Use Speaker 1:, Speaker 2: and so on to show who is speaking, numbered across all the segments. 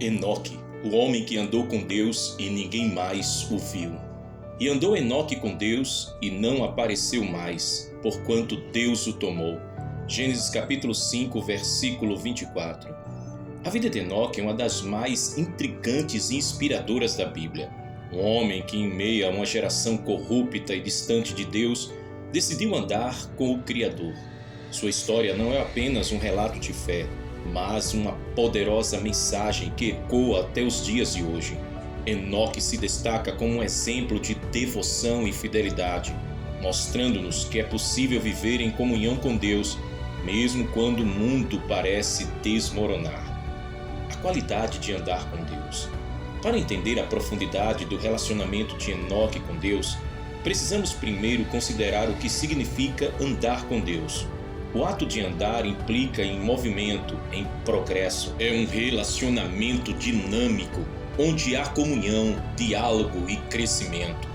Speaker 1: Enoque, o homem que andou com Deus e ninguém mais o viu. E andou Enoque com Deus e não apareceu mais, porquanto Deus o tomou. Gênesis capítulo 5, versículo 24. A vida de Enoque é uma das mais intrigantes e inspiradoras da Bíblia. Um homem que, em meio a uma geração corrupta e distante de Deus, decidiu andar com o Criador. Sua história não é apenas um relato de fé, mas uma poderosa mensagem que ecoa até os dias de hoje. Enoque se destaca como um exemplo de devoção e fidelidade, mostrando-nos que é possível viver em comunhão com Deus, mesmo quando o mundo parece desmoronar. A qualidade de andar com Deus. Para entender a profundidade do relacionamento de Enoque com Deus, precisamos primeiro considerar o que significa andar com Deus. O ato de andar implica em movimento, em progresso. É um relacionamento dinâmico, onde há comunhão, diálogo e crescimento.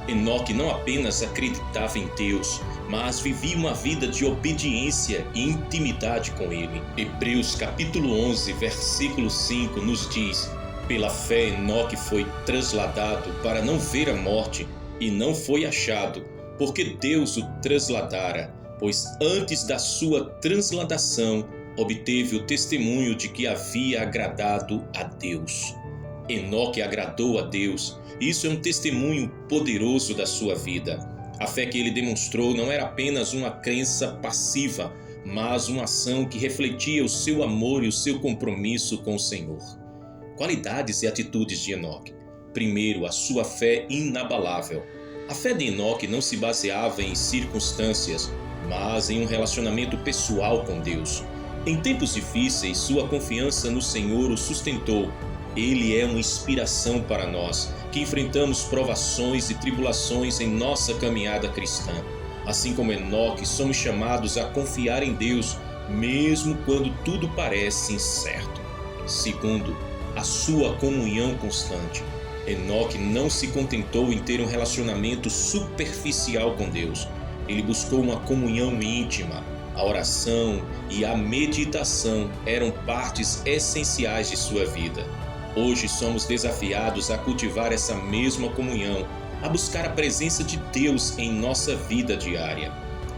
Speaker 1: Enoque não apenas acreditava em Deus, mas vivia uma vida de obediência e intimidade com Ele. Hebreus capítulo 11, versículo 5 nos diz: pela fé Enoque foi trasladado para não ver a morte e não foi achado, porque Deus o trasladara. Pois antes da sua transladação, obteve o testemunho de que havia agradado a Deus. Enoque agradou a Deus, e isso é um testemunho poderoso da sua vida. A fé que ele demonstrou não era apenas uma crença passiva, mas uma ação que refletia o seu amor e o seu compromisso com o Senhor. Qualidades e atitudes de Enoque. Primeiro, a sua fé inabalável. A fé de Enoque não se baseava em circunstâncias, mas em um relacionamento pessoal com Deus. Em tempos difíceis, sua confiança no Senhor o sustentou. Ele é uma inspiração para nós, que enfrentamos provações e tribulações em nossa caminhada cristã. Assim como Enoque, somos chamados a confiar em Deus, mesmo quando tudo parece incerto. Segundo, a sua comunhão constante. Enoque não se contentou em ter um relacionamento superficial com Deus. Ele buscou uma comunhão íntima. A oração e a meditação eram partes essenciais de sua vida. Hoje somos desafiados a cultivar essa mesma comunhão, a buscar a presença de Deus em nossa vida diária.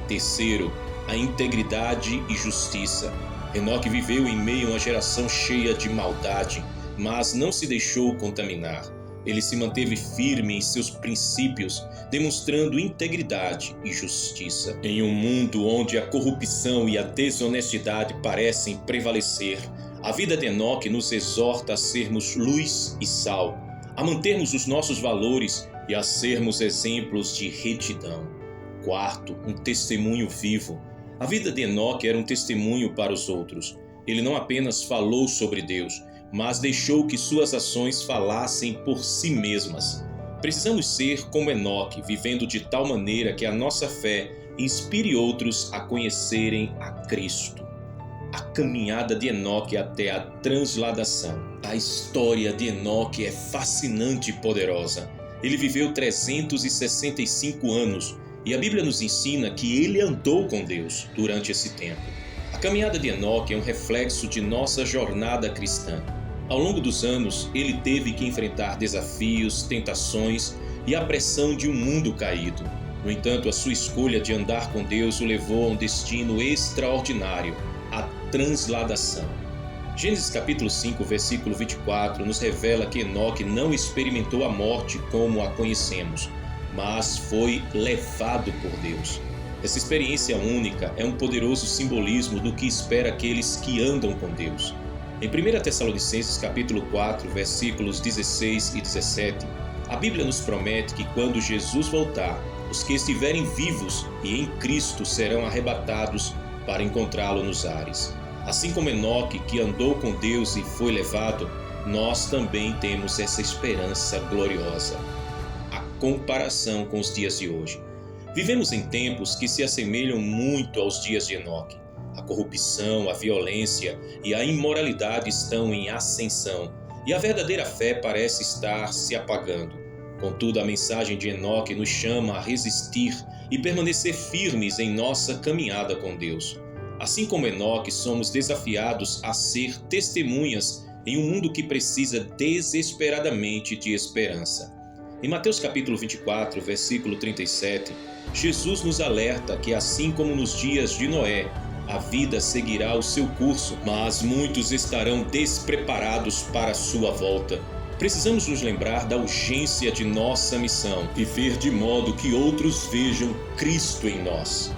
Speaker 1: Terceiro, a integridade e justiça. Enoque viveu em meio a uma geração cheia de maldade, mas não se deixou contaminar. Ele se manteve firme em seus princípios, demonstrando integridade e justiça. Em um mundo onde a corrupção e a desonestidade parecem prevalecer, a vida de Enoque nos exorta a sermos luz e sal, a mantermos os nossos valores e a sermos exemplos de retidão. Quarto, um testemunho vivo. A vida de Enoque era um testemunho para os outros. Ele não apenas falou sobre Deus, mas deixou que suas ações falassem por si mesmas. Precisamos ser como Enoque, vivendo de tal maneira que a nossa fé inspire outros a conhecerem a Cristo. A caminhada de Enoque até a transladação. A história de Enoque é fascinante e poderosa. Ele viveu 365 anos e a Bíblia nos ensina que ele andou com Deus durante esse tempo. A caminhada de Enoque é um reflexo de nossa jornada cristã. Ao longo dos anos, ele teve que enfrentar desafios, tentações e a pressão de um mundo caído. No entanto, a sua escolha de andar com Deus o levou a um destino extraordinário, a transladação. Gênesis capítulo 5, versículo 24 nos revela que Enoque não experimentou a morte como a conhecemos, mas foi levado por Deus. Essa experiência única é um poderoso simbolismo do que espera aqueles que andam com Deus. Em 1 Tessalonicenses capítulo 4, versículos 16 e 17, a Bíblia nos promete que quando Jesus voltar, os que estiverem vivos e em Cristo serão arrebatados para encontrá-lo nos ares. Assim como Enoque, que andou com Deus e foi levado, nós também temos essa esperança gloriosa. A comparação com os dias de hoje. Vivemos em tempos que se assemelham muito aos dias de Enoque. A corrupção, a violência e a imoralidade estão em ascensão, e a verdadeira fé parece estar se apagando. Contudo, a mensagem de Enoque nos chama a resistir e permanecer firmes em nossa caminhada com Deus. Assim como Enoque, somos desafiados a ser testemunhas em um mundo que precisa desesperadamente de esperança. Em Mateus capítulo 24, versículo 37, Jesus nos alerta que assim como nos dias de Noé, a vida seguirá o seu curso, mas muitos estarão despreparados para a sua volta. Precisamos nos lembrar da urgência de nossa missão, viver de modo que outros vejam Cristo em nós,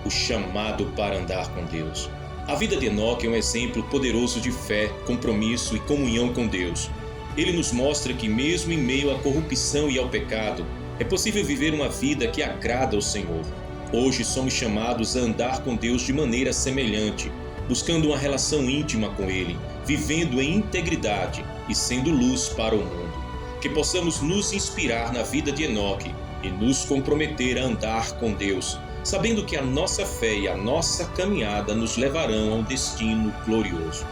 Speaker 1: o chamado para andar com Deus. A vida de Enoque é um exemplo poderoso de fé, compromisso e comunhão com Deus. Ele nos mostra que mesmo em meio à corrupção e ao pecado, é possível viver uma vida que agrada ao Senhor. Hoje somos chamados a andar com Deus de maneira semelhante, buscando uma relação íntima com Ele, vivendo em integridade e sendo luz para o mundo. Que possamos nos inspirar na vida de Enoque e nos comprometer a andar com Deus, sabendo que a nossa fé e a nossa caminhada nos levarão a um destino glorioso.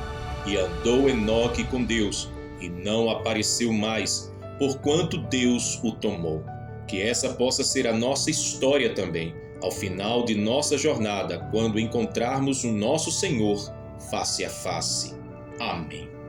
Speaker 1: E andou Enoque com Deus, e não apareceu mais, porquanto Deus o tomou. Que essa possa ser a nossa história também, ao final de nossa jornada, quando encontrarmos o nosso Senhor face a face. Amém.